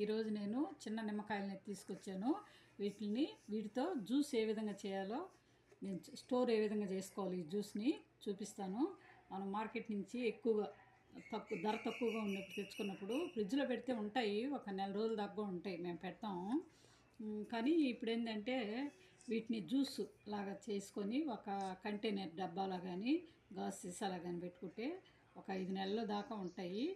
ఈరోజు నేను చిన్న నిమ్మకాయలని తీసుకొచ్చాను. వీటితో జ్యూస్ ఏ విధంగా చేయాలో, నేను స్టోర్ ఏ విధంగా చేసుకోవాలి ఈ జ్యూస్ని చూపిస్తాను. మనం మార్కెట్ నుంచి ఎక్కువగా ధర తక్కువగా ఉన్నప్పుడు తెచ్చుకున్నప్పుడు ఫ్రిడ్జ్లో పెడితే ఉంటాయి, ఒక నెల రోజుల దాకా ఉంటాయి, మేము పెడతాము. కానీ ఇప్పుడు ఏంటంటే వీటిని జ్యూస్ లాగా చేసుకొని ఒక కంటైనర్ డబ్బాలా కానీ గాజు సీసాలా కానీ పెట్టుకుంటే ఒక 5 నెలల దాకా ఉంటాయి.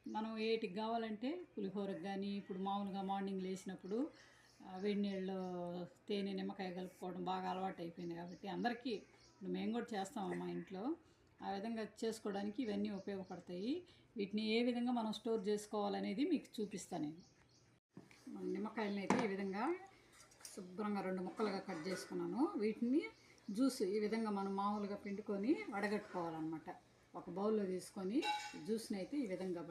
మనం ఏటికి కావాలంటే పులిహోరకు కానీ, ఇప్పుడు మామూలుగా మార్నింగ్ లేచినప్పుడు వేడి నీళ్ళలో తేనె నిమ్మకాయ కలుపుకోవడం బాగా అలవాటు అయిపోయింది కాబట్టి అందరికీ, ఇప్పుడు మేము కూడా చేస్తాము మా ఇంట్లో. ఆ విధంగా చేసుకోవడానికి ఇవన్నీ ఉపయోగపడతాయి. వీటిని ఏ విధంగా మనం స్టోర్ చేసుకోవాలనేది మీకు చూపిస్తాను నేను. మన నిమ్మకాయలని అయితే ఈ విధంగా శుభ్రంగా 2 ముక్కలుగా కట్ చేసుకున్నాను. వీటిని జ్యూస్ ఈ విధంగా మనం మామూలుగా పిండుకొని వడగట్టుకోవాలన్నమాట. ఒక బౌల్లో తీసుకొని జ్యూస్ని అయితే ఈ విధంగా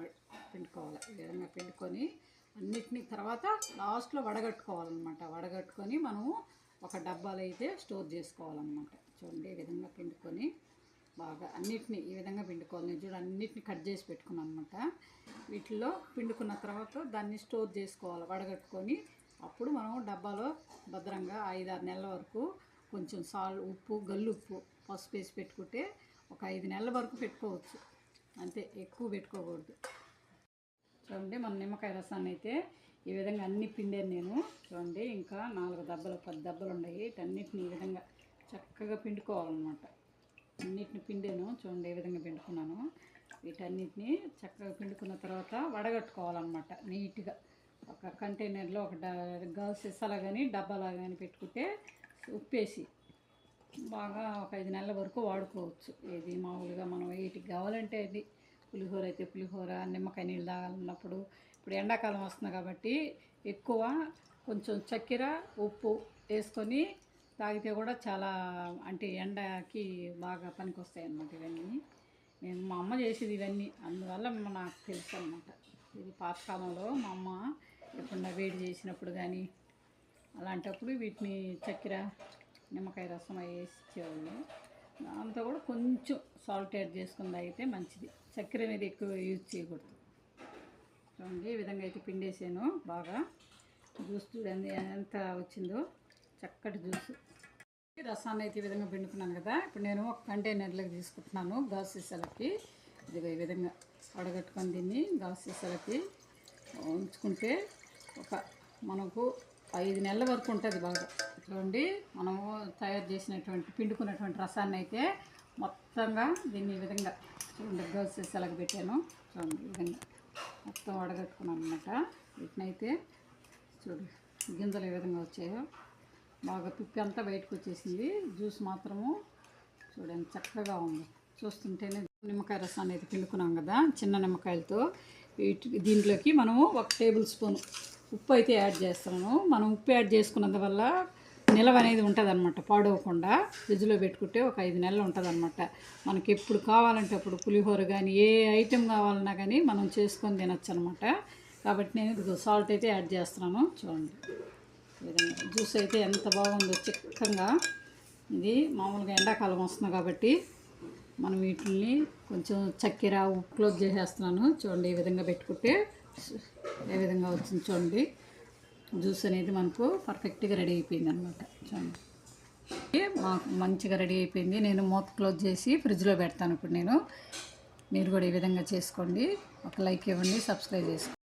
పిండుకోవాలి. ఈ విధంగా పిండుకొని అన్నిటినీ తర్వాత లాస్ట్లో వడగట్టుకోవాలన్నమాట. వడగట్టుకొని మనము ఒక డబ్బాలో అయితే స్టోర్ చేసుకోవాలన్నమాట. చూడండి, ఈ విధంగా పిండుకొని బాగా అన్నిటినీ ఈ విధంగా పిండుకోవాలి. నేను చూడండి అన్నిటిని కట్ చేసి పెట్టుకున్నాను అనమాట. వీటిల్లో పిండుకున్న తర్వాత దాన్ని స్టోర్ చేసుకోవాలి వడగట్టుకొని. అప్పుడు మనం డబ్బాలో భద్రంగా 5-6 నెలల వరకు కొంచెం ఉప్పు, గల్లుప్పు, పసుపు వేసి పెట్టుకుంటే ఒక 5 నెలల వరకు పెట్టుకోవచ్చు, అంతే, ఎక్కువ పెట్టుకోకూడదు. చూడండి, మన నిమ్మకాయ రసాన్ని అయితే ఈ విధంగా అన్ని పిండాను నేను. చూడండి, ఇంకా 4 దెబ్బలు 10 దెబ్బలు ఉన్నాయి. వీటన్నిటిని ఈ విధంగా చక్కగా పిండుకోవాలన్నమాట. అన్నిటిని పిండాను. చూడండి ఏ విధంగా పిండుకున్నాను. వీటన్నిటిని చక్కగా పిండుకున్న తర్వాత వడగట్టుకోవాలన్నమాట. నీట్గా ఒక కంటైనర్లో ఒక గాజు సీసాలా కానీ డబ్బాలా కానీ పెట్టుకుంటే ఉప్పేసి బాగా ఒక 5 నెలల వరకు వాడుకోవచ్చు. ఇది మామూలుగా మనం వీటికి కావాలంటే అది పులిహోర అయితే పులిహోర, నిమ్మకాయ నీళ్ళు తాగాలన్నప్పుడు. ఇప్పుడు ఎండాకాలం వస్తుంది కాబట్టి ఎక్కువ కొంచెం చక్కెర, ఉప్పు వేసుకొని తాగితే కూడా చాలా, అంటే ఎండకి బాగా పనికి వస్తాయి అన్నమాట. ఇవన్నీ మా అమ్మ చేసేది ఇవన్నీ, అందువల్ల నాకు తెలుసు అన్నమాట. ఇది పాతకాలంలో మా అమ్మ ఎప్పుడన్నా వేడి చేసినప్పుడు కానీ అలాంటప్పుడు వీటిని చక్కెర, నిమ్మకాయ రసం వేసి ఇచ్చేవాళ్ళు. దాంతో కూడా కొంచెం సాల్ట్ యాడ్ చేసుకుని అయితే మంచిది. చక్కెర మీద ఎక్కువ యూజ్ చేయకూడదు. చూడండి, ఈ విధంగా అయితే పిండేసాను. బాగా జ్యూస్ చూడండి ఎంత వచ్చిందో, చక్కటి జ్యూస్. రసాన్ని అయితే ఈ విధంగా పిండుకున్నాను కదా. ఇప్పుడు నేను ఒక కంటైనర్లోకి తీసుకుంటున్నాను, గాజు సీసాలకి. ఇదిగో ఈ విధంగా వడగట్టుకొని దీన్ని గాజు సీసాలకి ఉంచుకుంటే మనకు 5 నెలల వరకు ఉంటుంది బాగా. చూడండి, మనము తయారు చేసినటువంటి పిండుకున్నటువంటి రసాన్ని అయితే మొత్తంగా దీన్ని ఈ విధంగా చూడండి గాజు సీసాలకు పెట్టాను. చూడండి, ఈ విధంగా మొత్తం వడగట్టుకున్నాను అనమాట. వీటినైతే చూడు గింజలు ఏ విధంగా వచ్చాయో, బాగా పిప్పి అంతా బయటకు వచ్చేసింది. జ్యూస్ మాత్రము చూడండి చక్కగా ఉంది. చూస్తుంటేనే నిమ్మకాయ రసాన్ని అయితే పిండుకున్నాం కదా చిన్న నిమ్మకాయలతో. దీంట్లోకి మనము 1 టేబుల్ స్పూన్ ఉప్పు అయితే యాడ్ చేస్తున్నాను. మనం ఉప్పు యాడ్ చేసుకున్నందువల్ల నిలవ అనేది ఉంటుంది అనమాట, పాడవకుండా. ఫ్రిడ్జ్లో పెట్టుకుంటే ఒక 5 నెలలు ఉంటుంది అనమాట. మనకి ఎప్పుడు కావాలంటే అప్పుడు పులిహోర కానీ ఏ ఐటెం కావాలన్నా కానీ మనం చేసుకొని తినచ్చు అనమాట. కాబట్టి నేను ఇది సాల్ట్ అయితే యాడ్ చేస్తున్నాను. చూడండి, ఈ విధంగా జ్యూస్ అయితే ఎంత బాగుందో చిక్కగా. ఇది మామూలుగా ఎండాకాలం వస్తుంది కాబట్టి మనం వీటిని కొంచెం చక్కెర, ఉప్పు క్లోజ్ చేసేస్తున్నాను. చూడండి, ఈ విధంగా పెట్టుకుంటే ఏ విధంగా వచ్చింది. చూడండి, జ్యూస్ అనేది మనకు పర్ఫెక్ట్గా రెడీ అయిపోయింది అనమాట. చూడండి, మాకు మంచిగా రెడీ అయిపోయింది. నేను మూత క్లోజ్ చేసి ఫ్రిడ్జ్లో పెడతాను ఇప్పుడు నేను. మీరు కూడా ఈ విధంగా చేసుకోండి. ఒక లైక్ ఇవ్వండి, సబ్స్క్రైబ్ చేసుకోండి.